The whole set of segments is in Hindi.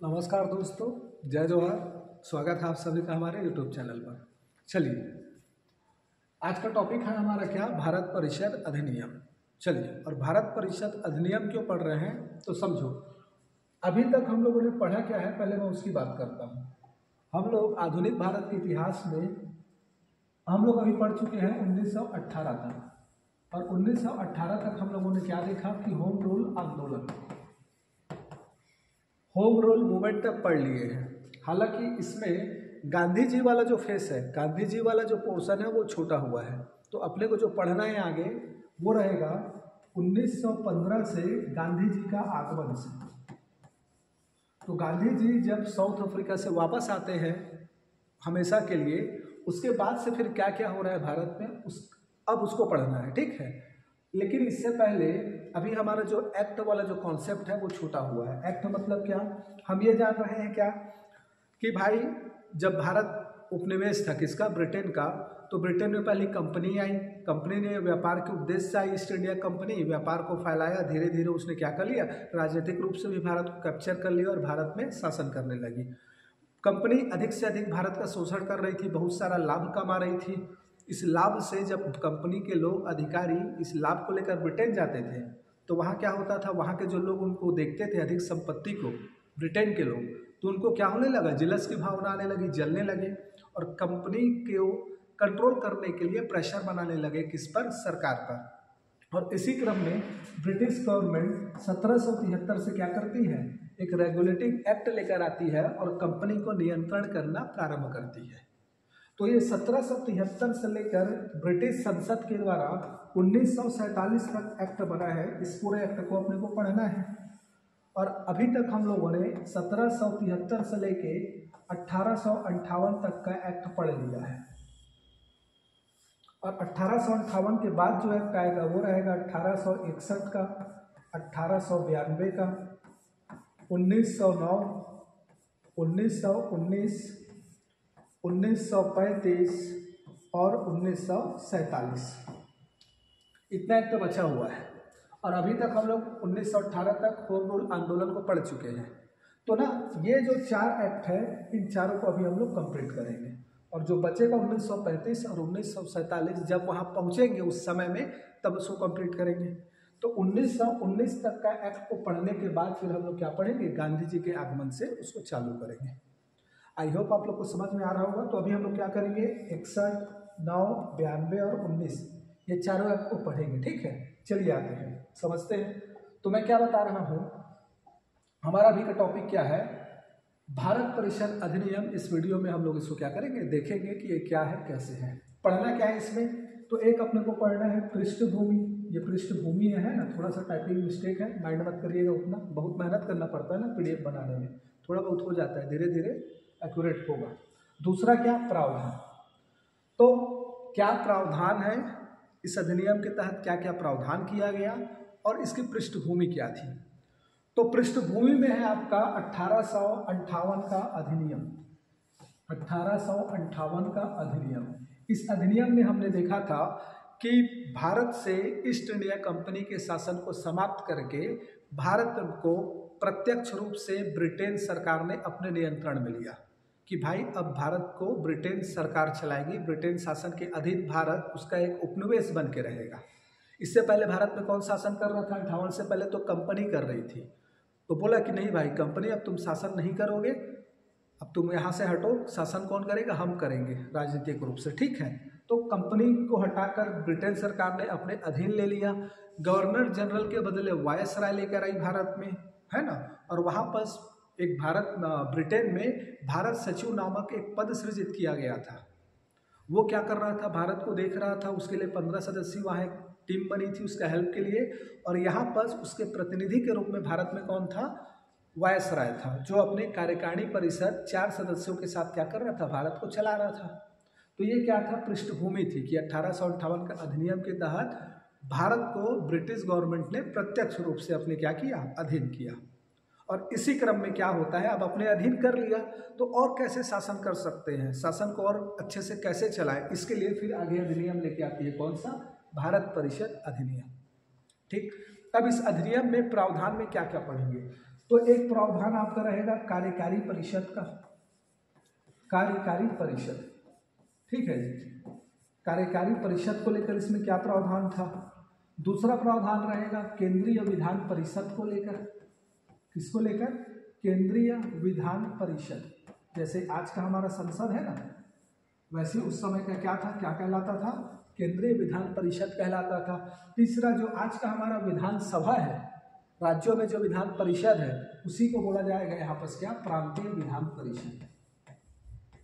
नमस्कार दोस्तों, जय जोहार। स्वागत है आप सभी का हमारे यूट्यूब चैनल पर। चलिए, आज का टॉपिक है हमारा क्या, भारत परिषद अधिनियम। चलिए, और भारत परिषद अधिनियम क्यों पढ़ रहे हैं तो समझो। अभी तक हम लोगों ने पढ़ा क्या है, पहले मैं उसकी बात करता हूँ। हम लोग आधुनिक भारत के इतिहास में हम लोग अभी पढ़ चुके हैं 1918 तक, और 1918 तक हम लोगों ने क्या देखा कि होम रूल आंदोलन, होम रूल मूवमेंट तक पढ़ लिए हैं। हालांकि इसमें गांधी जी वाला जो फेस है, गांधी जी वाला जो पोर्शन है वो छोटा हुआ है। तो अपने को जो पढ़ना है आगे वो रहेगा 1915 से गांधी जी का आगमन से। तो गांधी जी जब साउथ अफ्रीका से वापस आते हैं हमेशा के लिए, उसके बाद से फिर क्या क्या हो रहा है भारत में अब उसको पढ़ना है, ठीक है। लेकिन इससे पहले अभी हमारा जो एक्ट वाला जो कॉन्सेप्ट है वो छूटा हुआ है। एक्ट मतलब क्या, हम ये जान रहे हैं क्या कि भाई जब भारत उपनिवेश था किसका, ब्रिटेन का, तो ब्रिटेन में पहली कंपनी आई। कंपनी ने व्यापार के उद्देश्य से आई, ईस्ट इंडिया कंपनी, व्यापार को फैलाया। धीरे धीरे उसने क्या कर लिया, राजनीतिक रूप से भी भारत को कैप्चर कर लिया और भारत में शासन करने लगी। कंपनी अधिक से अधिक भारत का शोषण कर रही थी, बहुत सारा लाभ कमा रही थी। इस लाभ से जब कंपनी के लोग अधिकारी इस लाभ को लेकर ब्रिटेन जाते थे तो वहाँ क्या होता था, वहाँ के जो लोग उनको देखते थे अधिक संपत्ति को, ब्रिटेन के लोग, तो उनको क्या होने लगा, जिलस की भावना आने लगी, जलने लगे और कंपनी को कंट्रोल करने के लिए प्रेशर बनाने लगे, किस पर, सरकार पर। और इसी क्रम में ब्रिटिश गवर्नमेंट 1773 से क्या करती है, एक रेगुलेटिंग एक्ट लेकर आती है और कंपनी को नियंत्रण करना प्रारंभ करती है। तो ये 1773 से लेकर ब्रिटिश संसद के द्वारा 1947 तक एक्ट बना है। इस पूरे एक्ट को अपने को पढ़ना है। और अभी तक हम लोगों ने 1773 से लेके 1858 तक का एक्ट पढ़ लिया है। और 1858 के बाद जो एक्ट आएगा वो रहेगा 1861 का, 1892 का, 1909, 1919, 1935 और 1947। इतना एक तो बचा हुआ है। और अभी तक हम लोग 1918 तक होम रूल आंदोलन को पढ़ चुके हैं। तो ना ये जो 4 एक्ट है, इन चारों को अभी हम लोग कंप्लीट करेंगे। और जो बचेगा 1935 और 1947, जब वहाँ पहुँचेंगे उस समय में तब उसको कंप्लीट करेंगे। तो 1919 तक का एक्ट को पढ़ने के बाद फिर हम लोग क्या पढ़ेंगे, गांधी जी के आगमन से उसको चालू करेंगे। आई होप आप लोग को समझ में आ रहा होगा। तो अभी हम लोग क्या करेंगे, 61, 9, 92 और 19, ये चारों एक्ट को पढ़ेंगे, ठीक है। चलिए आते हैं, समझते हैं। तो मैं क्या बता रहा हूँ, हमारा अभी का टॉपिक क्या है, भारत परिषद अधिनियम। इस वीडियो में हम लोग इसको क्या करेंगे, देखेंगे कि ये क्या है, कैसे है, पढ़ना क्या है इसमें। तो एक अपने को पढ़ना है पृष्ठभूमि। ये पृष्ठभूमि है ना, थोड़ा सा टाइपिंग मिस्टेक है, माइंड मत करिएगा उतना, बहुत मेहनत करना पड़ता है ना पीडीएफ बनाने में, थोड़ा बहुत हो जाता है, धीरे धीरे एक्यूरेट होगा। दूसरा क्या, प्रावधान। तो क्या प्रावधान है इस अधिनियम के तहत, क्या क्या प्रावधान किया गया और इसकी पृष्ठभूमि क्या थी। तो पृष्ठभूमि में है आपका 1858 का अधिनियम, 1858 का अधिनियम। इस अधिनियम में हमने देखा था कि भारत से ईस्ट इंडिया कंपनी के शासन को समाप्त करके भारत को प्रत्यक्ष रूप से ब्रिटेन सरकार ने अपने नियंत्रण में लिया कि भाई अब भारत को ब्रिटेन सरकार चलाएगी, ब्रिटेन शासन के अधीन भारत उसका एक उपनिवेश बन के रहेगा। इससे पहले भारत में कौन शासन कर रहा था, 58 से पहले तो कंपनी कर रही थी। तो बोला कि नहीं भाई कंपनी, अब तुम शासन नहीं करोगे, अब तुम यहाँ से हटो, शासन कौन करेगा, हम करेंगे राजनीतिक रूप से, ठीक है। तो कंपनी को हटाकर ब्रिटेन सरकार ने अपने अधीन ले लिया। गवर्नर जनरल के बदले वायसराय लेकर आई भारत में, है ना। और वहाँ पर एक ब्रिटेन में भारत सचिव नामक एक पद सृजित किया गया था। वो क्या कर रहा था, भारत को देख रहा था। उसके लिए 15 सदस्यीय वहाँ एक टीम बनी थी उसका हेल्प के लिए। और यहाँ पर उसके प्रतिनिधि के रूप में भारत में कौन था, वायसराय था, जो अपने कार्यकारिणी परिषद 4 सदस्यों के साथ क्या कर रहा था, भारत को चला रहा था। तो ये क्या था, पृष्ठभूमि थी कि 1858 का अधिनियम के तहत भारत को ब्रिटिश गवर्नमेंट ने प्रत्यक्ष रूप से अपने क्या किया, अधीन किया। और इसी क्रम में क्या होता है, अब अपने अधीन कर लिया तो और कैसे शासन कर सकते हैं, शासन को और अच्छे से कैसे चलाएं, इसके लिए फिर आगे अधिनियम लेके आती है कौन सा, भारत परिषद अधिनियम, ठीक। अब इस अधिनियम में प्रावधान में क्या क्या पढ़ेंगे। तो एक प्रावधान आपका रहेगा कार्यकारी परिषद का, कार्यकारी परिषद, ठीक है जी। कार्यकारी परिषद को लेकर इसमें क्या प्रावधान था? दूसरा प्रावधान रहेगा केंद्रीय विधान परिषद को लेकर। किसको लेकर? केंद्रीय विधान परिषद। जैसे आज का हमारा संसद है ना, वैसे उस समय का क्या था, क्या कहलाता था? केंद्रीय विधान परिषद कहलाता था। तीसरा जो आज का हमारा विधानसभा है, राज्यों में जो विधान परिषद है, उसी को बोला जाएगा यहाँ पर क्या? प्रांतीय विधान परिषद।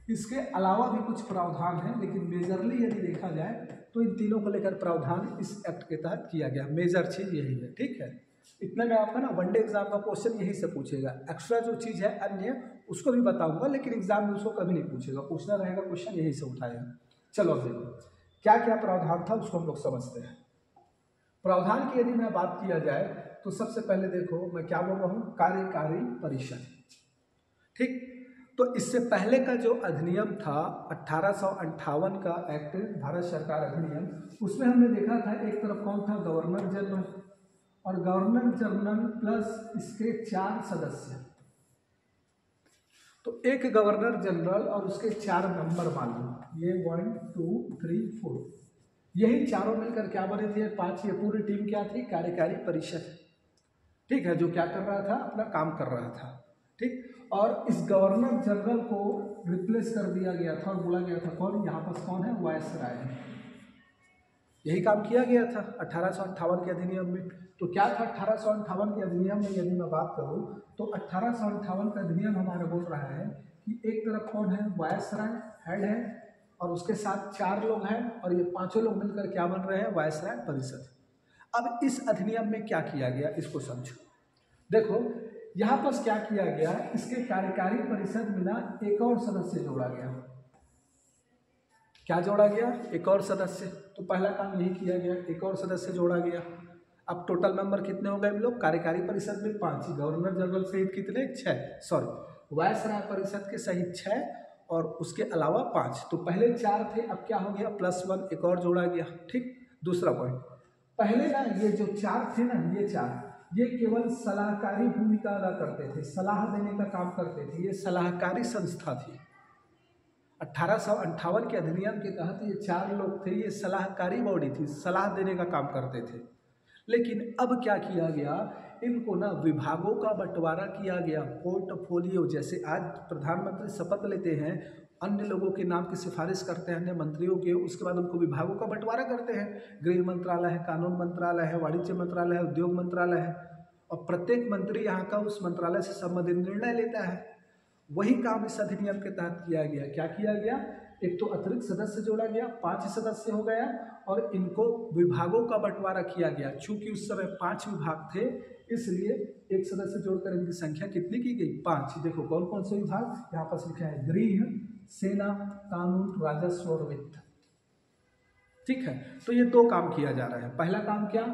इसके अलावा भी कुछ प्रावधान है, लेकिन मेजरली यदि देखा जाए तो इन तीनों को लेकर प्रावधान इस एक्ट के तहत किया गया। मेजर चीज यही है, ठीक है। इतना मैं आपका ना वनडे एग्जाम का क्वेश्चन यही से पूछेगा। एक्स्ट्रा जो चीज है अन्य, उसको भी बताऊंगा, लेकिन एग्जाम में उसको कभी नहीं पूछेगा। पूछना रहेगा क्वेश्चन यही से उठाएगा। चलो अब देखो क्या क्या प्रावधान था, उसको हम लोग समझते हैं। प्रावधान की यदि मैं बात किया जाए तो सबसे पहले देखो मैं क्या बोल रहा हूँ, कार्यकारी परिषद, ठीक। तो इससे पहले का जो अधिनियम था 1858 का एक्ट, भारत सरकार अधिनियम, उसमें हमने देखा था एक तरफ कौन था? गवर्नर जनरल, और गवर्नर जनरल प्लस इसके 4 सदस्य। तो एक गवर्नर जनरल और उसके 4 मेंबर मान लो, ये 1 2 3 4, यही चारों मिलकर क्या बने थे? 5। ये पूरी टीम क्या थी? कार्यकारी परिषद, ठीक है, जो क्या कर रहा था? अपना काम कर रहा था, ठीक। और इस गवर्नर जनरल को रिप्लेस कर दिया गया था और बोला गया था कौन? यहाँ पर कौन है? वायसराय। यही काम किया गया था 1858 के अधिनियम में। तो क्या था 1858 के अधिनियम में? यदि मैं बात करूँ तो 1858 का अधिनियम हमारा बोल रहा है कि एक तरफ कौन है? वायसराय हेड है, और उसके साथ 4 लोग हैं, और ये 5 लोग मिलकर क्या बन रहे हैं? वायसराय परिषद। अब इस अधिनियम में क्या किया गया, इसको समझो। देखो यहाँ पर क्या किया गया, इसके कार्यकारी परिषद में ना एक और सदस्य जोड़ा गया। क्या जोड़ा गया? एक और सदस्य। तो पहला काम यही किया गया, एक और सदस्य जोड़ा गया। अब टोटल मेंबर कितने हो गए हम लोग? कार्यकारी परिषद में 5, गवर्नर जनरल सहित कितने? 6, वायसराय परिषद के सहित 6 और उसके अलावा 5। तो पहले 4 थे, अब क्या हो गया? +1 एक और जोड़ा गया, ठीक। दूसरा पॉइंट, पहले ना ये जो 4 थे ना, ये 4 ये केवल सलाहकारी भूमिका अदा करते थे, सलाह देने का काम करते थे। ये सलाहकारी संस्था थी। 1858 के अधिनियम के तहत ये 4 लोग थे, ये सलाहकारी बॉडी थी, सलाह देने का काम करते थे। लेकिन अब क्या किया गया, इनको ना विभागों का बंटवारा किया गया, पोर्टफोलियो। जैसे आज प्रधानमंत्री शपथ लेते हैं, अन्य लोगों के नाम की सिफारिश करते हैं, अन्य मंत्रियों के, उसके बाद उनको विभागों का बंटवारा करते हैं। गृह मंत्रालय है, कानून मंत्रालय है, वाणिज्य मंत्रालय है, उद्योग मंत्रालय है, और प्रत्येक मंत्री यहाँ का उस मंत्रालय से संबंधित निर्णय लेता है। वही काम इस अधिनियम के तहत किया गया। क्या किया गया? एक तो अतिरिक्त सदस्य जोड़ा गया, 5 सदस्य हो गया, और इनको विभागों का बंटवारा किया गया। चूंकि उस समय 5 विभाग थे, इसलिए एक सदस्य जोड़कर इनकी संख्या कितनी की गई? 5। देखो कौन कौन से विभाग यहाँ पर लिखा है? गृह, सेना, कानून, राजस्व और वित्त, ठीक है। तो ये 2 काम किया जा रहा है। पहला काम क्या?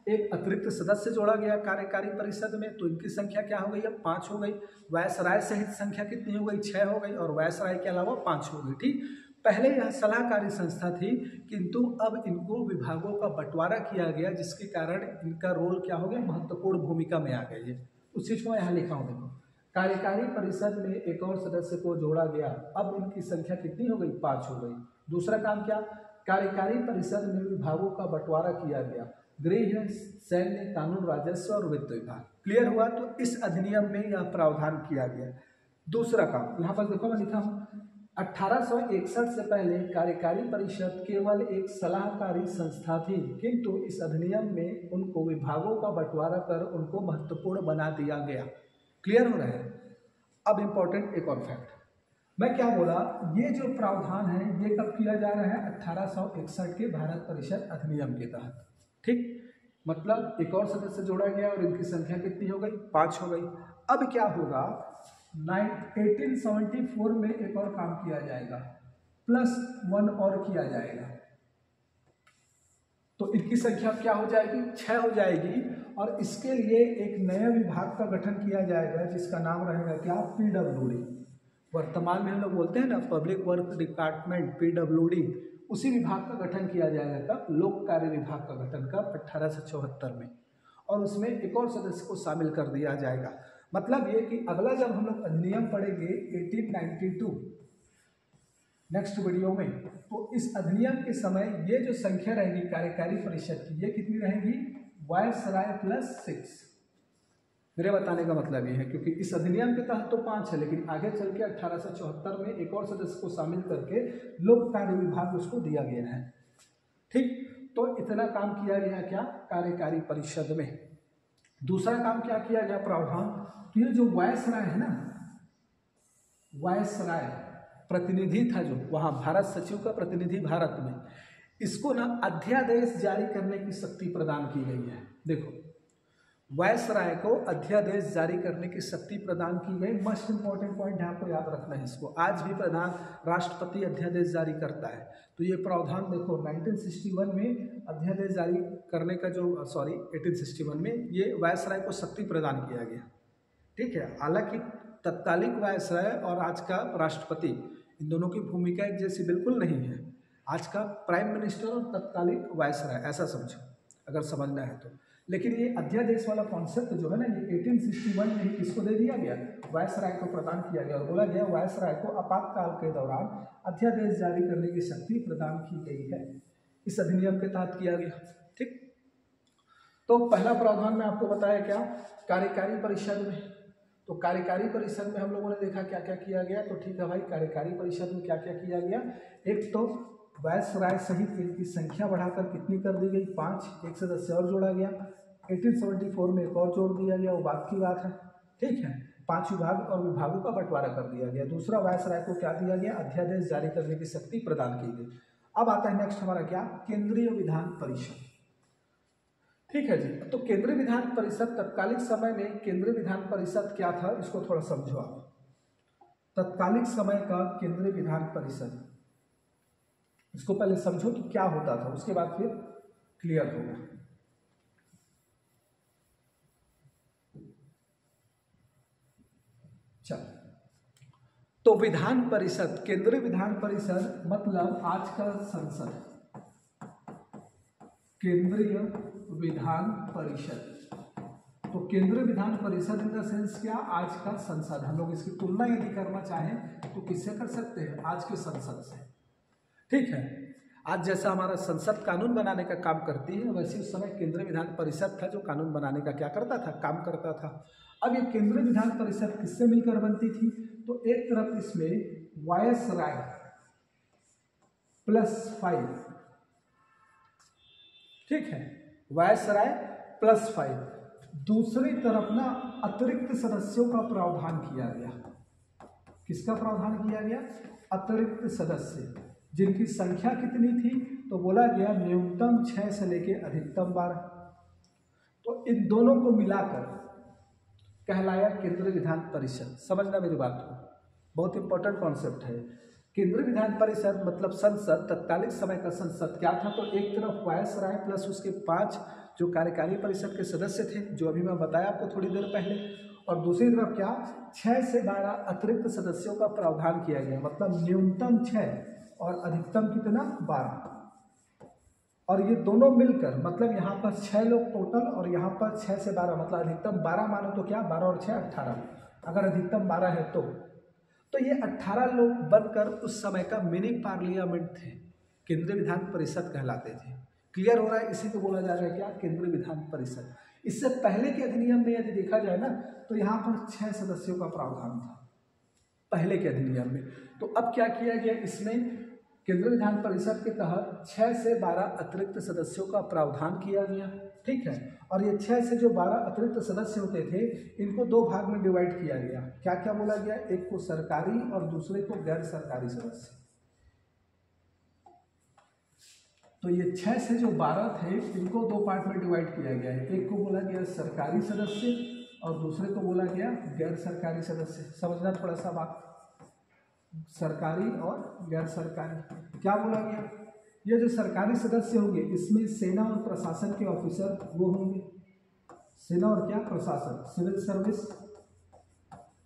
एक अतिरिक्त सदस्य जोड़ा गया कार्यकारी परिषद में, तो इनकी संख्या क्या हो गई? अब 5 हो गई। वायसराय सहित संख्या कितनी हो गई? 6 हो गई, और वायसराय के अलावा 5 हो गई, ठीक। पहले यह सलाहकारी संस्था थी, किंतु अब इनको विभागों का बंटवारा किया गया, जिसके कारण इनका रोल क्या हो गया? महत्वपूर्ण भूमिका में आ गई है। उस चीज को यहाँ लिखा हूँ, देखो कार्यकारी परिषद में एक और सदस्य को जोड़ा गया, अब इनकी संख्या कितनी हो गई? 5 हो गई। दूसरा काम क्या? कार्यकारी परिषद में विभागों का बंटवारा किया गया, गृह, सैन्य, कानून, राजस्व और वित्त विभाग। क्लियर हुआ? तो इस अधिनियम में यह प्रावधान किया गया। दूसरा काम यहाँ पर देखो मैं लिखा हूँ, 1861 से पहले कार्यकारी परिषद केवल एक सलाहकारी संस्था थी, किंतु इस अधिनियम में उनको विभागों का बंटवारा कर उनको महत्वपूर्ण बना दिया गया। क्लियर हो रहा है? अब इंपॉर्टेंट एक और फैक्ट, मैं क्या बोला, ये जो प्रावधान है ये कब किया जा रहा है? 1861 के भारत परिषद अधिनियम के तहत, ठीक। मतलब एक और सदस्य जोड़ा गया और इनकी संख्या कितनी हो गई? 5 हो गई। अब क्या होगा? 1874 में एक और काम किया जाएगा, +1 और किया जाएगा, तो इनकी संख्या क्या हो जाएगी? 6 हो जाएगी। और इसके लिए एक नया विभाग का गठन किया जाएगा, जिसका नाम रहेगा क्या? PWD। वर्तमान में हम लोग बोलते हैं ना पब्लिक वर्क डिपार्टमेंट, PWD। उसी विभाग का गठन किया जाएगा कब? लोक कार्य विभाग का गठन कब? 1874 में। और उसमें एक और सदस्य को शामिल कर दिया जाएगा। मतलब ये कि अगला जब हम लोग अधिनियम पढ़ेंगे 1892 नेक्स्ट वीडियो में, तो इस अधिनियम के समय ये जो संख्या रहेगी कार्यकारी परिषद की, ये कितनी रहेगी, वायसराय प्लस 6। मेरे बताने का मतलब ये है क्योंकि इस अधिनियम के तहत तो 5 है, लेकिन आगे चल के 1874 में एक और सदस्य को शामिल करके लोक कार्य विभाग उसको दिया गया है। ठीक, तो इतना काम किया गया क्या, कार्यकारी परिषद में। दूसरा काम क्या किया गया प्रावधान, तो ये जो वायसराय है ना, वायसराय प्रतिनिधि था जो वहाँ भारत सचिव का प्रतिनिधि भारत में, इसको ना अध्यादेश जारी करने की शक्ति प्रदान की गई है। देखो, वायसराय को अध्यादेश जारी करने की शक्ति प्रदान की गई। मोस्ट इंपॉर्टेंट पॉइंट है, आपको याद रखना है इसको। आज भी प्रधान राष्ट्रपति अध्यादेश जारी करता है, तो ये प्रावधान देखो 1961 में अध्यादेश जारी करने का जो 1861 में ये वायसराय को शक्ति प्रदान किया गया। ठीक है, हालांकि तत्कालिक वायसराय और आज का राष्ट्रपति, इन दोनों की भूमिका एक जैसी बिल्कुल नहीं है। आज का प्राइम मिनिस्टर और तत्कालिक वायसराय, ऐसा समझो अगर समझना है तो। लेकिन ये अध्यादेश वाला कॉन्सेप्ट जो है ना, ये 1861 में ही किसको दे दिया गया, वायसराय को प्रदान किया गया और बोला गया वायसराय को आपातकाल के दौरान अध्यादेश जारी करने की शक्ति प्रदान की गई है। इस अधिनियम के तहत किया गया। ठीक, तो पहला प्रावधान में आपको बताया क्या, कार्यकारी परिषद में। तो कार्यकारी परिषद में हम लोगों ने देखा क्या क्या किया गया। तो ठीक है भाई, कार्यकारी परिषद में क्या क्या किया गया, एक तो वायसराय सहित इनकी संख्या बढ़ाकर कितनी कर दी गई, 5, एक सदस्य और जोड़ा गया। 1874 में एक और जोड़ दिया गया, वो बात की बात है। ठीक है, 5 विभाग और विभागों का बंटवारा कर दिया गया। दूसरा, वायसराय को क्या दिया गया, अध्यादेश जारी करने की शक्ति प्रदान की गई। अब आता है नेक्स्ट हमारा क्या, केंद्रीय विधान परिषद। ठीक है जी, तो केंद्रीय विधान परिषद, तत्कालिक समय में केंद्रीय विधान परिषद क्या था, इसको थोड़ा समझो आप। तत्कालिक समय का केंद्रीय विधान परिषद, इसको पहले समझो कि क्या होता था, उसके बाद फिर क्लियर होगा। चल, तो विधान परिषद, केंद्रीय विधान परिषद मतलब आज का संसद, केंद्रीय विधान परिषद। तो केंद्रीय Vidhan Parishad in the sense क्या, आज का संसद। हम लोग इसकी तुलना यदि करना चाहें तो किससे कर सकते हैं, आज के संसद से। ठीक है, आज जैसा हमारा संसद कानून बनाने का काम करती है, वैसे उस समय केंद्रीय विधान परिषद था जो कानून बनाने का क्या करता था, काम करता था। अब ये केंद्रीय विधान परिषद किससे मिलकर बनती थी, तो एक तरफ इसमें वायसराय +5, ठीक है, वायसराय +5। दूसरी तरफ ना अतिरिक्त सदस्यों का प्रावधान किया गया। किसका प्रावधान किया गया, अतिरिक्त सदस्य, जिनकी संख्या कितनी थी, तो बोला गया न्यूनतम 6 से लेके अधिकतम 12। तो इन दोनों को मिलाकर कहलाया केंद्रीय विधान परिषद। समझना मेरी बात को, बहुत इंपॉर्टेंट कॉन्सेप्ट है। केंद्रीय विधान परिषद मतलब संसद, तत्कालिक समय का संसद क्या था, तो एक तरफ वायसराय प्लस उसके 5 जो कार्यकारी परिषद के सदस्य थे, जो अभी मैं बताया आपको थोड़ी देर पहले, और दूसरी तरफ क्या 6 से 12 अतिरिक्त सदस्यों का प्रावधान किया गया, मतलब न्यूनतम 6 और अधिकतम कितना 12। और ये दोनों मिलकर मतलब यहाँ पर 6 लोग टोटल और यहाँ पर 6 से 12, मतलब अधिकतम 12 मानो तो क्या 12 और 6 18, अगर अधिकतम 12 है तो ये 18 लोग बनकर उस समय का मिनी पार्लियामेंट थे, केंद्रीय विधान परिषद कहलाते थे। क्लियर हो रहा है, इसी को बोला जा रहा है क्या, केंद्रीय विधान परिषद। इससे पहले के अधिनियम में यदि देखा जाए ना, तो यहाँ पर 6 सदस्यों का प्रावधान था पहले के अधिनियम में। तो अब क्या किया गया, इसमें केंद्रीय विधान परिषद के तहत 6 से 12 अतिरिक्त सदस्यों का प्रावधान किया गया। ठीक है, और ये 6 से जो 12 अतिरिक्त सदस्य होते थे, इनको 2 भाग में डिवाइड किया गया। क्या क्या बोला गया, एक को सरकारी और दूसरे को गैर सरकारी सदस्य। तो ये 6 से जो 12 थे, इनको 2 पार्ट में डिवाइड किया गया है। एक को बोला गया सरकारी सदस्य और दूसरे को बोला गया गैर सरकारी सदस्य। समझना थोड़ा सा बात, सरकारी और गैर सरकारी। क्या बोला गया, ये जो सरकारी सदस्य होंगे, इसमें सेना और प्रशासन के ऑफिसर वो होंगे, सेना और क्या प्रशासन, सिविल सर्विस,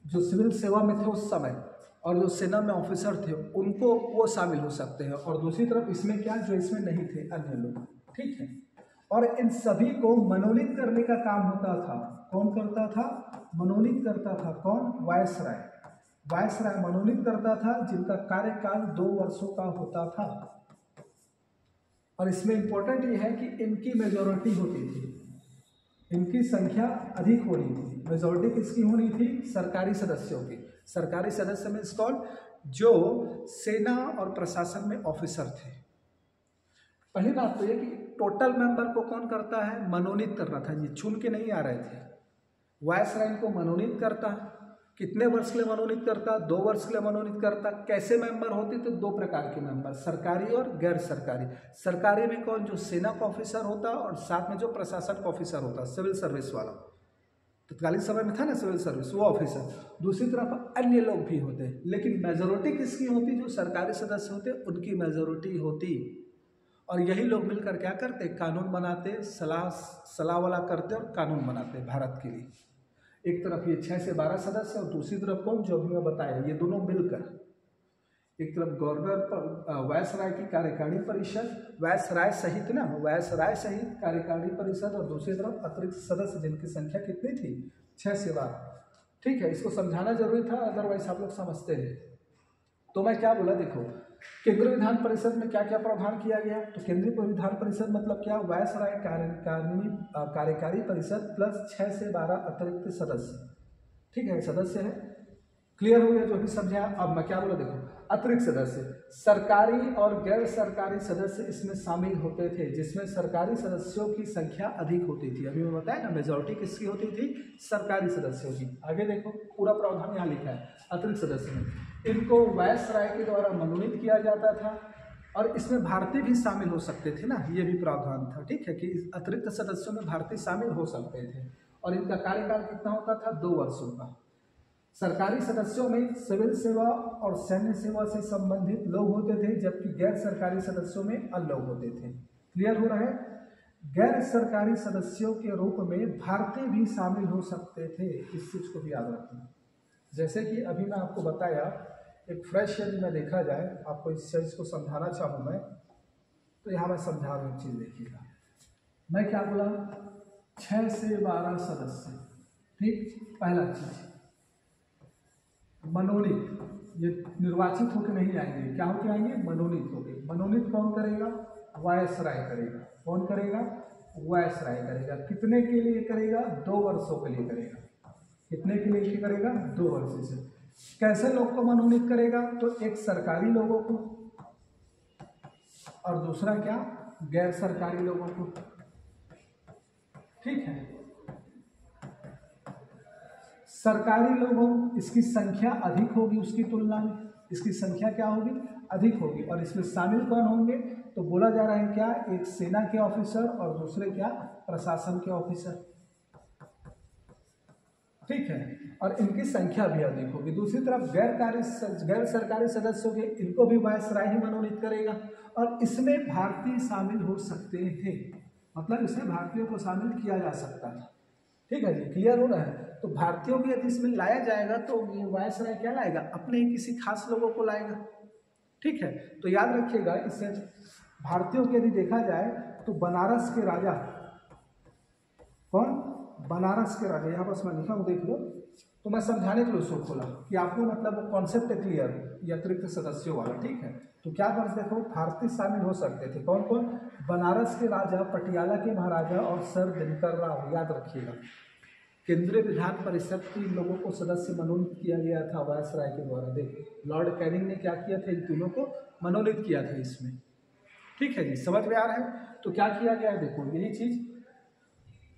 जो सिविल सेवा में थे उस समय, और जो सेना में ऑफिसर थे उनको वो शामिल हो सकते हैं। और दूसरी तरफ इसमें क्या, जो इसमें नहीं थे अन्य लोग। ठीक है, और इन सभी को मनोनीत करने का काम होता था। कौन करता था, मनोनीत करता था कौन? वायसराय। वायसराय मनोनीत करता था जिनका कार्यकाल 2 वर्षों का होता था। और इसमें इंपॉर्टेंट ये है कि इनकी मेजॉरिटी होती थी, इनकी संख्या अधिक होनी थी। मेजॉरिटी किसकी होनी थी? सरकारी सदस्यों की। सरकारी सदस्य में कौन? जो सेना और प्रशासन में ऑफिसर थे। पहली बात तो ये कि टोटल मेंबर को कौन करता है? मनोनीत करना था, ये चुन के नहीं आ रहे थे। वायसराय को मनोनीत करता, कितने वर्ष के लिए मनोनीत करता? 2 वर्ष के लिए मनोनीत करता। कैसे मेंबर होते? तो 2 प्रकार के मेंबर, सरकारी और गैर सरकारी। सरकारी में कौन? जो सेना का ऑफिसर होता और साथ में जो प्रशासन का ऑफिसर होता, सिविल सर्विस वाला, तत्कालीन समय में था ना सिविल सर्विस, वो ऑफिसर। दूसरी तरफ अन्य लोग भी होते, लेकिन मेजोरिटी किसकी होती? जो सरकारी सदस्य होते उनकी मेजोरिटी होती। और यही लोग मिलकर क्या करते? कानून बनाते, सलाह वाला करते और कानून बनाते भारत के लिए। एक तरफ ये 6 से 12 सदस्य और दूसरी तरफ कौन? जो अभी मैं बताया, ये दोनों मिलकर, एक तरफ गवर्नर वायसराय की कार्यकारी परिषद, वायसराय सहित ना, वायसराय सहित कार्यकारी परिषद, और दूसरी तरफ अतिरिक्त सदस्य जिनकी संख्या कितनी थी? 6 से 12। ठीक है, इसको समझाना जरूरी था, अदरवाइज आप लोग समझते हैं। तो मैं क्या बोला, देखो केंद्रीय विधान परिषद में क्या क्या प्रावधान किया गया। तो केंद्रीय विधान परिषद मतलब क्या? वायसराय कार्यकारी परिषद प्लस 6 से 12 अतिरिक्त सदस्य। ठीक है, सदस्य है, क्लियर हो गया जो भी समझा। अब मैं क्या बोला, देखो अतिरिक्त सदस्य, सरकारी और गैर सरकारी सदस्य इसमें शामिल होते थे, जिसमें सरकारी सदस्यों की संख्या अधिक होती थी। अभी मैं बताया ना, मेजॉरिटी किसकी होती थी? सरकारी सदस्यों की। आगे देखो पूरा प्रावधान यहाँ लिखा है। अतिरिक्त सदस्य में इनको वायसराय के द्वारा मनोनीत किया जाता था, और इसमें भारतीय भी शामिल हो सकते थे ना, ये भी प्रावधान था। ठीक है, कि अतिरिक्त सदस्यों में भारतीय शामिल हो सकते थे, और इनका कार्यकाल कितना होता था? 2 वर्षों का। सरकारी सदस्यों में सिविल सेवा और सैन्य सेवा से संबंधित लोग होते थे, जबकि गैर सरकारी सदस्यों में अन्य लोग होते थे। क्लियर हो रहा है? गैर सरकारी सदस्यों के रूप में भारतीय भी शामिल हो सकते थे, इस चीज को भी याद रखना। जैसे कि अभी मैं आपको बताया, एक फ्रेश यदि में देखा जाए, आपको इस चीज को समझाना चाहूँ मैं, तो यहाँ मैं समझा रहा हूँ। एक चीज देखिएगा, मैं क्या बोला? 6 से 12 सदस्य। ठीक, पहला चीज मनोनीत, ये निर्वाचित होकर नहीं आएंगे, क्या होकर आएंगे? मनोनीत होकर। मनोनीत कौन करेगा? वायसराय करेगा। कौन करेगा? वायसराय करेगा। कितने के लिए करेगा? 2 वर्षों के लिए करेगा। कितने के लिए करेगा? 2 वर्ष से। कैसे लोग को मनोनीत करेगा? तो एक सरकारी लोगों को, और दूसरा क्या? गैर सरकारी लोगों को। ठीक है, सरकारी लोगों, इसकी संख्या अधिक होगी उसकी तुलना में, इसकी संख्या क्या होगी? अधिक होगी। और इसमें शामिल कौन होंगे? तो बोला जा रहा है क्या? एक सेना के ऑफिसर और दूसरे क्या? प्रशासन के ऑफिसर। ठीक है, और इनकी संख्या भी अधिक होगी। दूसरी तरफ गैर सरकारी सदस्यों के, इनको भी वायसराय ही मनोनीत करेगा, और इसमें भारतीय शामिल हो सकते थे, मतलब इसमें भारतीयों को शामिल किया जा सकता था। ठीक है जी, क्लियर हो रहा है? तो भारतीयों को यदि इसमें लाया जाएगा तो ये वायसराय क्या लाएगा? अपने ही किसी खास लोगों को लाएगा। ठीक है, तो याद रखिएगा, इससे भारतीयों को यदि देखा जाए तो बनारस के राजा कौन? बनारस के राजा, यहाँ पर मैं लिखा हूँ, देख लो। तो मैं समझाने के लिए उसको खोला कि आपको मतलब कॉन्सेप्ट क्लियर, ये अतिरिक्त सदस्यों वाला। ठीक है, तो क्या कर, देखो भारतीय शामिल हो सकते थे। कौन कौन? बनारस के राजा, पटियाला के महाराजा और सर दिनकर राव। याद रखिएगा, केंद्रीय विधान परिषद के लोगों को सदस्य मनोनीत किया गया था वायसराय के द्वारा। देखो लॉर्ड कैनिंग ने क्या किया था? इन तीनों को मनोनीत किया था इसमें। ठीक है जी, समझ में आ रहा है? तो क्या किया गया है, देखो यही चीज,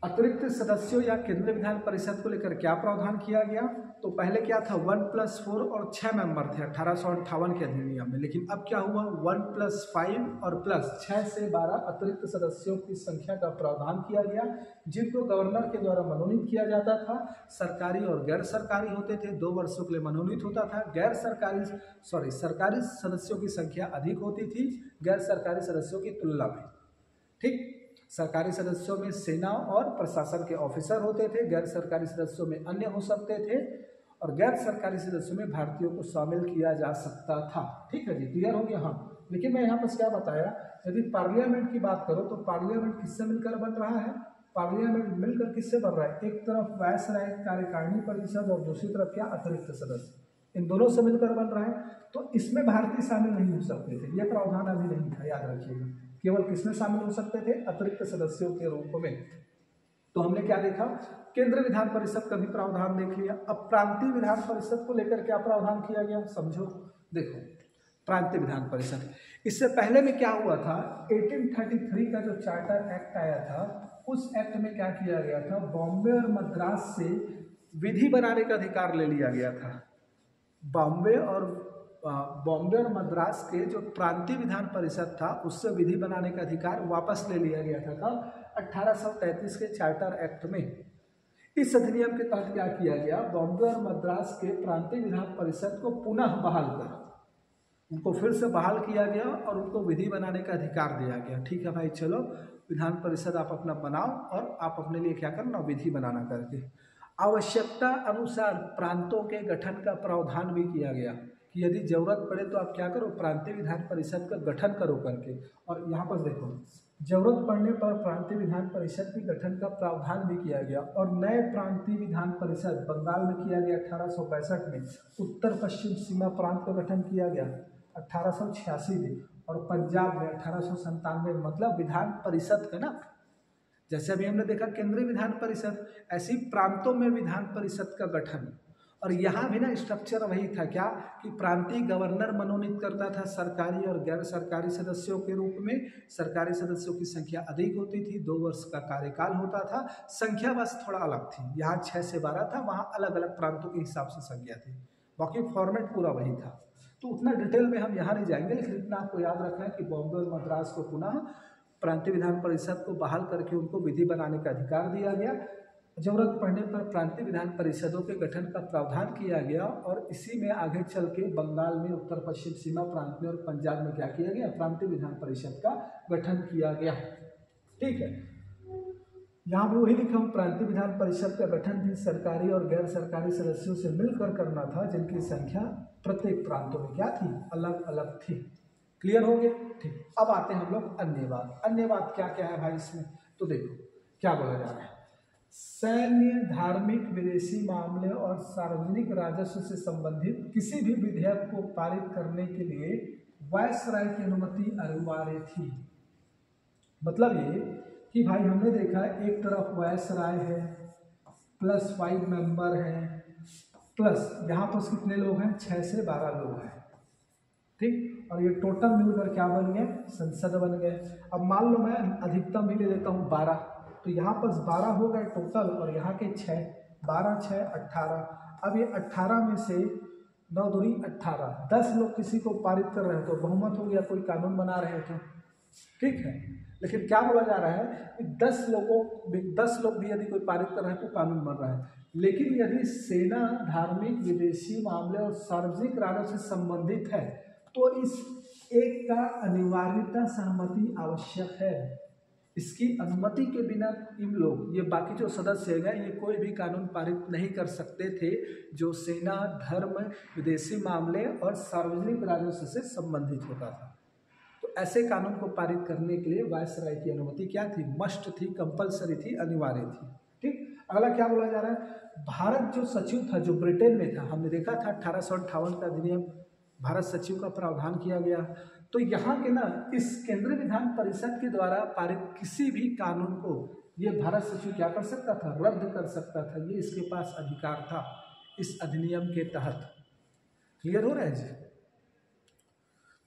अतिरिक्त सदस्यों या केंद्रीय विधान परिषद को लेकर क्या प्रावधान किया गया। तो पहले क्या था? 1+4 और 6 मेंबर थे 1858 के अधिनियम में, लेकिन अब क्या हुआ? 1+5 और प्लस 6 से 12 अतिरिक्त सदस्यों की संख्या का प्रावधान किया गया, जिनको गवर्नर के द्वारा मनोनीत किया जाता था। सरकारी और गैर सरकारी होते थे, 2 वर्षों के लिए मनोनीत होता था। सरकारी सदस्यों की संख्या अधिक होती थी गैर सरकारी सदस्यों की तुलना में। ठीक, सरकारी सदस्यों में सेना और प्रशासन के ऑफिसर होते थे, गैर सरकारी सदस्यों में अन्य हो सकते थे, और गैर सरकारी सदस्यों में भारतीयों को शामिल किया जा सकता था। ठीक है जी, क्लियर हो गया? हाँ, लेकिन मैं यहाँ पर क्या बताया, यदि पार्लियामेंट की बात करो तो पार्लियामेंट किससे मिलकर बन रहा है? पार्लियामेंट मिलकर किससे बढ़ रहा है, एक तरफ वायसराय कार्यकारिणी परिषद और दूसरी तरफ क्या अतिरिक्त सदस्य, इन दोनों से मिलकर बन रहा है। तो इसमें भारतीय शामिल नहीं हो सकते थे, ये प्रावधान अभी नहीं था, याद रखिएगा। केवल किसमें शामिल हो सकते थे, अतिरिक्त सदस्यों के रूप में। तो हमने क्या देखा, केंद्रीय विधान परिषद का भी प्रावधान देख लिया। अब प्रांतीय विधान परिषद को लेकर क्या प्रावधान किया गया, समझो। देखो प्रांतीय विधान परिषद, इससे पहले में क्या हुआ था, 1833 का जो चार्टर एक्ट आया था, उस एक्ट में क्या किया गया था, बॉम्बे और मद्रास से विधि बनाने का अधिकार ले लिया गया था। बॉम्बे और मद्रास के जो प्रांतीय विधान परिषद था, उससे विधि बनाने का अधिकार वापस ले लिया गया था। कब, 1833 के चार्टर एक्ट में। इस अधिनियम के तहत क्या किया गया, बॉम्बे और मद्रास के प्रांतीय विधान परिषद को पुनः बहाल कर, उनको फिर से बहाल किया गया और उनको विधि बनाने का अधिकार दिया गया। ठीक है भाई, चलो विधान परिषद आप अपना बनाओ और आप अपने लिए क्या करना, विधि बनाना करके। आवश्यकता अनुसार प्रांतों के गठन का प्रावधान भी किया गया कि यदि जरूरत पड़े तो आप क्या करो, प्रांतीय विधान परिषद का गठन करो करके। और यहाँ पर देखो, जरूरत पड़ने पर प्रांतीय विधान परिषद के गठन का प्रावधान भी किया गया। और नए प्रांतीय विधान परिषद बंगाल में किया गया 1865 में, उत्तर पश्चिम सीमा प्रांत का गठन किया गया 1886 में, और पंजाब में 1897 में। मतलब विधान परिषद का ना, जैसे अभी हमने देखा केंद्रीय विधान परिषद, ऐसी प्रांतों में विधान परिषद का गठन। और यहाँ भी ना स्ट्रक्चर वही था क्या, कि प्रांतीय गवर्नर मनोनीत करता था सरकारी और गैर सरकारी सदस्यों के रूप में। सरकारी सदस्यों की संख्या अधिक होती थी, 2 वर्ष का कार्यकाल होता था, संख्या बस थोड़ा अलग थी, यहाँ 6 से 12 था, वहाँ अलग अलग प्रांतों के हिसाब से संख्या थी, बाकी फॉर्मेट पूरा वही था। तो उतना डिटेल में हम यहाँ नहीं जाएंगे, लेकिन इतना आपको याद रखना है कि बॉम्बे और मद्रास को पुनः प्रांतीय विधान परिषद को बहाल करके उनको विधि बनाने का अधिकार दिया गया। जरूरत पड़ने पर प्रांतीय विधान परिषदों के गठन का प्रावधान किया गया। और इसी में आगे चल के बंगाल में, उत्तर पश्चिम सीमा प्रांत में और पंजाब में क्या किया गया, प्रांतीय विधान परिषद का गठन किया गया। ठीक है, यहाँ भी वही लिखा हूँ, प्रांतीय विधान परिषद का गठन भी सरकारी और गैर सरकारी सदस्यों से मिलकर करना था, जिनकी संख्या प्रत्येक प्रांतों में क्या थी, अलग अलग थी। क्लियर हो गया। ठीक, अब आते हैं हम लोग अन्य बात। अन्य बात क्या क्या है भाई इसमें, तो देखो क्या बोला जा रहा है, सैन्य, धार्मिक, विदेशी मामले और सार्वजनिक राजस्व से संबंधित किसी भी विधेयक को पारित करने के लिए वायसराय की अनुमति अनिवार्य थी। मतलब ये कि भाई हमने देखा एक तरफ वायसराय है, प्लस 5 मेंबर हैं, प्लस यहाँ पर कितने लोग हैं, 6 से 12 लोग हैं। ठीक, और ये टोटल मिलकर क्या बन गए, संसद बन गए। अब मान लो मैं अधिकतम ही ले लेता हूँ 12, तो यहाँ पर 12 हो गए टोटल, और यहाँ के 6, 12 6 18। अब ये 18 में से 9 दूनी 18, 10 लोग किसी को पारित कर रहे हैं तो बहुमत हो गया, कोई कानून बना रहे थे। ठीक है, लेकिन क्या बोला जा रहा है कि 10 लोग भी यदि कोई पारित कर रहे हैं तो कानून बन रहा है। लेकिन यदि सेना, धार्मिक, विदेशी मामले और सार्वजनिक राजस्व से संबंधित है तो इस एक का अनिवार्यता सहमति आवश्यक है। इसकी अनुमति के बिना इन लोग, ये बाकी जो सदस्य हैं, ये कोई भी कानून पारित नहीं कर सकते थे जो सेना, धर्म, विदेशी मामले और सार्वजनिक राजस्व से संबंधित होता था। तो ऐसे कानून को पारित करने के लिए वायसराय की अनुमति क्या थी, मस्ट थी, कंपलसरी थी, अनिवार्य थी। ठीक, अगला क्या बोला जा रहा है, भारत जो सचिव था, जो ब्रिटेन में था, हमने देखा था 1858 का अधिनियम, भारत सचिव का प्रावधान किया गया। तो यहाँ के ना इस केंद्रीय विधान परिषद के द्वारा पारित किसी भी कानून को ये भारत सचिव क्या कर सकता था, रद्द कर सकता था। ये इसके पास अधिकार था इस अधिनियम के तहत। क्लियर हो रहा है जी।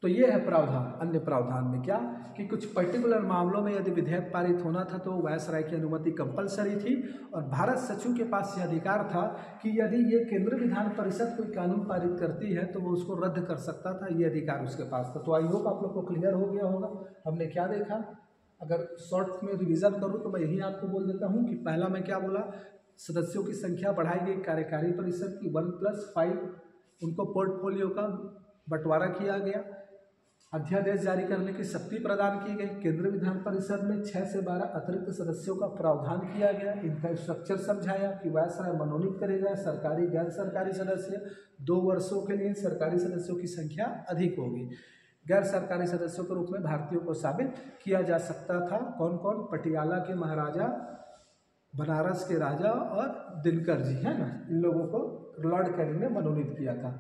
तो ये है प्रावधान। अन्य प्रावधान में क्या कि कुछ पर्टिकुलर मामलों में यदि विधेयक पारित होना था तो वायसराय की अनुमति कंपलसरी थी, और भारत सचिव के पास यह अधिकार था कि यदि ये केंद्रीय विधान परिषद कोई कानून पारित करती है तो वो उसको रद्द कर सकता था, ये अधिकार उसके पास था। तो आई होप आप लोग को क्लियर हो गया होगा। हमने क्या देखा, अगर शॉर्ट में रिविजन करूँ तो मैं यही आपको बोल देता हूँ कि पहला मैं क्या बोला, सदस्यों की संख्या बढ़ाई गई कार्यकारी परिषद की 1+5, उनको पोर्टफोलियो का बंटवारा किया गया, अध्यादेश जारी करने की शक्ति प्रदान की गई। केंद्रीय विधान परिषद में 6 से 12 अतिरिक्त सदस्यों का प्रावधान किया गया। इनका स्ट्रक्चर समझाया कि वायसराय मनोनीत करेगा सरकारी गैर सरकारी सदस्य। 2 वर्षों के लिए सरकारी सदस्यों की संख्या अधिक होगी। गैर सरकारी सदस्यों के रूप में भारतीयों को शामिल किया जा सकता था। कौन कौन, पटियाला के महाराजा बनारस के राजा और दिनकर जी, है ना, इन लोगों को लॉर्ड कैनिंग ने मनोनीत किया था।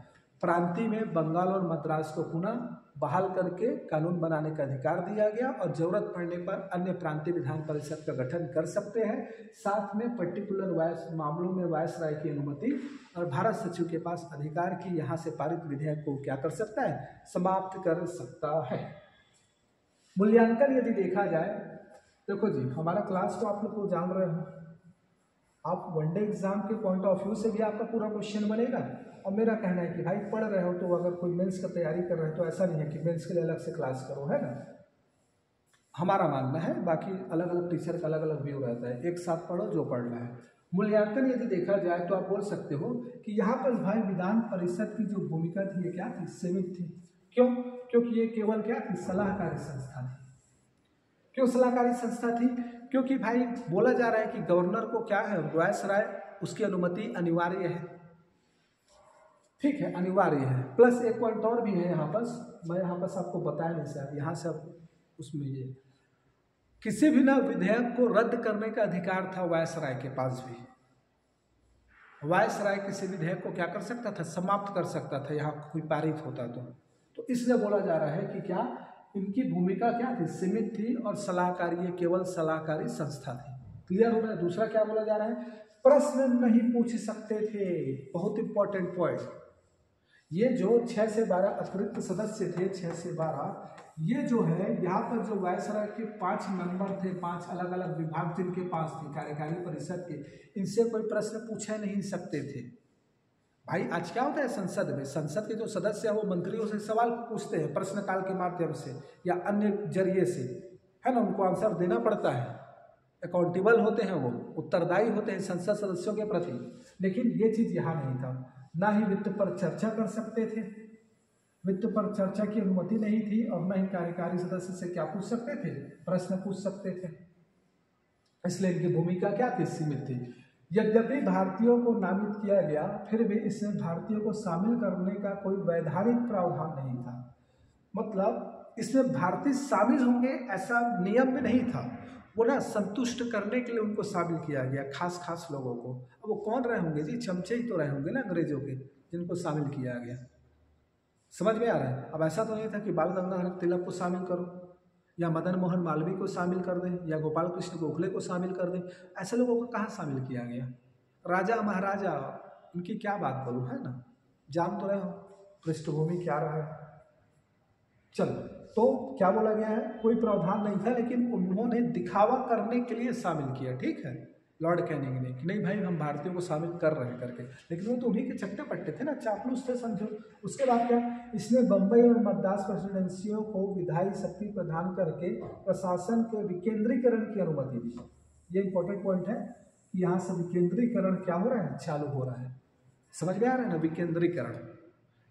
प्रांतीय में बंगाल और मद्रास को पुनः बहाल करके कानून बनाने का अधिकार दिया गया और जरूरत पड़ने पर अन्य प्रांतीय विधान परिषद का गठन कर सकते हैं। साथ में पर्टिकुलर मामलों में वायसराय की अनुमति और भारत सचिव के पास अधिकार की यहाँ से पारित विधेयक को क्या कर सकता है, समाप्त कर सकता है। मूल्यांकन यदि देखा जाए, देखो जी हमारा क्लास तो आप लोग को जान रहे हो, आप वनडे एग्जाम के पॉइंट ऑफ व्यू से भी आपका पूरा क्वेश्चन बनेगा। और मेरा कहना है कि भाई पढ़ रहे हो तो अगर कोई मेंस का तैयारी कर रहे हो तो ऐसा नहीं है कि मेंस के लिए अलग से क्लास करो, है ना, हमारा मानना है। बाकी अलग अलग टीचर का अलग अलग व्यू रहता है, एक साथ पढ़ो जो पढ़ना है। मूल्यांकन यदि देखा जाए तो आप बोल सकते हो कि यहाँ पर भाई विधान परिषद की जो भूमिका थी ये क्या थी, सीमित थी। क्यों? क्योंकि ये केवल क्या थी, सलाहकारी संस्था थी। क्यों सलाहकारी संस्था थी? क्योंकि भाई बोला जा रहा है कि गवर्नर को क्या है, वायसराय उसकी अनुमति अनिवार्य है, ठीक है, अनिवार्य है। प्लस एक पॉइंट और भी है यहाँ पर, मैं यहाँ पर आपको बताया नहीं सर, यहाँ से उसमें ये किसी भी ना विधेयक को रद्द करने का अधिकार था वायसराय के पास भी। वायसराय किसी विधेयक को क्या कर सकता था, समाप्त कर सकता था, यहाँ कोई पारित होता तो इसलिए बोला जा रहा है कि क्या इनकी भूमिका क्या थी, सीमित थी और सलाहकारी, ये केवल सलाहकारी संस्था थी। क्लियर हो रहा है? दूसरा क्या बोला जा रहा है, प्रश्न नहीं पूछ सकते थे, बहुत इंपॉर्टेंट पॉइंट। ये जो 6 से 12 अतिरिक्त सदस्य थे, 6 से 12, ये जो है यहाँ पर जो वायसराय के 5 मेंबर थे, 5 अलग अलग विभाग जिनके पास थे कार्यकारी परिषद के, इनसे कोई प्रश्न पूछे नहीं सकते थे। भाई आज क्या होता है संसद में, संसद के जो सदस्य हैं वो मंत्रियों से सवाल पूछते हैं प्रश्नकाल के माध्यम से या अन्य जरिए से, है ना, उनको आंसर देना पड़ता है, अकाउंटेबल होते हैं, वो उत्तरदायी होते हैं संसद सदस्यों के प्रति। लेकिन ये चीज़ यहाँ नहीं था, ना ही वित्त पर चर्चा कर सकते थे, वित्त पर चर्चा की अनुमति नहीं थी, और न ही कार्यकारी सदस्य से क्या पूछ सकते थे, प्रश्न पूछ सकते थे। इसलिए इनकी भूमिका क्या थी, सीमित थी। यद्यपि भारतीयों को नामित किया गया, फिर भी इसमें भारतीयों को शामिल करने का कोई वैधानिक प्रावधान नहीं था। मतलब इसमें भारतीय शामिल होंगे ऐसा नियम में नहीं था, वो ना संतुष्ट करने के लिए उनको शामिल किया गया, खास खास लोगों को। अब वो कौन रहे होंगे जी, चमचे ही तो रहे होंगे ना अंग्रेजों के, जिनको शामिल किया गया। समझ में आ रहा है? अब ऐसा तो नहीं था कि बाल गंगाधर तिलक को शामिल करो या मदन मोहन मालवीय को शामिल कर दें या गोपाल कृष्ण गोखले को शामिल कर दें, ऐसे लोगों को कहाँ शामिल किया गया। राजा महाराजा, इनकी क्या बात करूँ, है ना, जान तो रहे हो पृष्ठभूमि क्या रहा है। चलो, तो क्या बोला गया है, कोई प्रावधान नहीं था, लेकिन उन्होंने दिखावा करने के लिए शामिल किया, ठीक है, लॉर्ड कैनिंग ने, कि नहीं भाई हम भारतीयों को शामिल कर रहे हैं करके। लेकिन वो तो उन्हीं के चट्टे पट्टे थे ना, चापलूस थे समझो। उसके बाद क्या, इसने बम्बई और मद्रास प्रेसिडेंसियों को विधायी शक्ति प्रदान करके प्रशासन के विकेंद्रीकरण की अनुमति दी। ये इंपॉर्टेंट पॉइंट है कि यहाँ से विकेंद्रीकरण क्या हो रहा है, चालू हो रहा है। समझ में आ रहा है ना, विकेंद्रीकरण,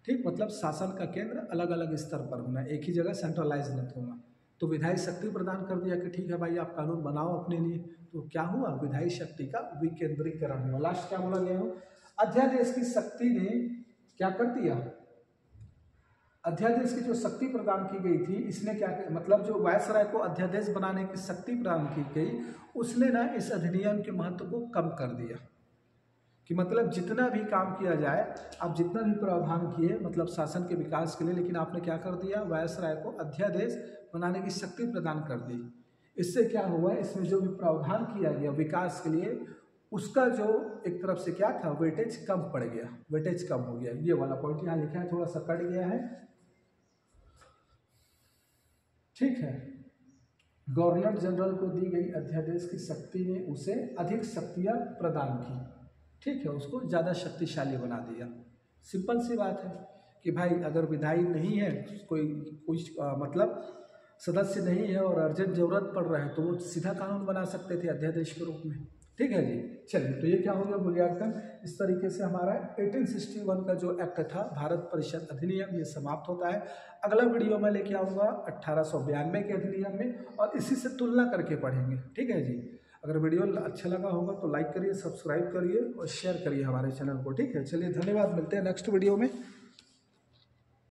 ठीक, मतलब शासन का केंद्र अलग अलग स्तर पर होना, एक ही जगह सेंट्रलाइज नहीं होना। तो विधायी शक्ति प्रदान कर दिया कि ठीक है भाई आप कानून बनाओ अपने लिए। तो क्या हुआ, विधायी शक्ति का विकेंद्रीकरण हुआ। लास्ट क्या बोला गया हो, अध्यादेश की शक्ति ने क्या कर दिया, अध्यादेश की जो शक्ति प्रदान की गई थी, इसने क्या, मतलब जो वायसराय को अध्यादेश बनाने की शक्ति प्रदान की गई, उसने ना इस अधिनियम के महत्व को कम कर दिया। कि मतलब जितना भी काम किया जाए, आप जितना भी प्रावधान किए मतलब शासन के विकास के लिए, लेकिन आपने क्या कर दिया, वायसराय को अध्यादेश बनाने की शक्ति प्रदान कर दी। इससे क्या हुआ, इसमें जो भी प्रावधान किया गया विकास के लिए, उसका जो एक तरफ से क्या था, वेटेज कम पड़ गया, वेटेज कम हो गया। ये वाला पॉइंट यहाँ लिखा है, थोड़ा सा कट गया है, ठीक है। गवर्नर जनरल को दी गई अध्यादेश की शक्ति ने उसे अधिक शक्तियाँ प्रदान की, ठीक है, उसको ज़्यादा शक्तिशाली बना दिया। सिंपल सी बात है कि भाई अगर विधायी नहीं है, कोई मतलब सदस्य नहीं है और अर्जेंट जरूरत पड़ रहा है, तो वो सीधा कानून बना सकते थे अध्यादेश के रूप में, ठीक है जी। चलिए, तो ये क्या हो गया मूल्यांकन। इस तरीके से हमारा 1861 का जो एक्ट था, भारत परिषद अधिनियम, ये समाप्त होता है। अगला वीडियो में लेके आऊँगा 1892 के अधिनियम में, और इसी से तुलना करके पढ़ेंगे, ठीक है जी। अगर वीडियो अच्छा लगा होगा तो लाइक करिए, सब्सक्राइब करिए और शेयर करिए हमारे चैनल को, ठीक है। चलिए, धन्यवाद, मिलते हैं नेक्स्ट वीडियो में।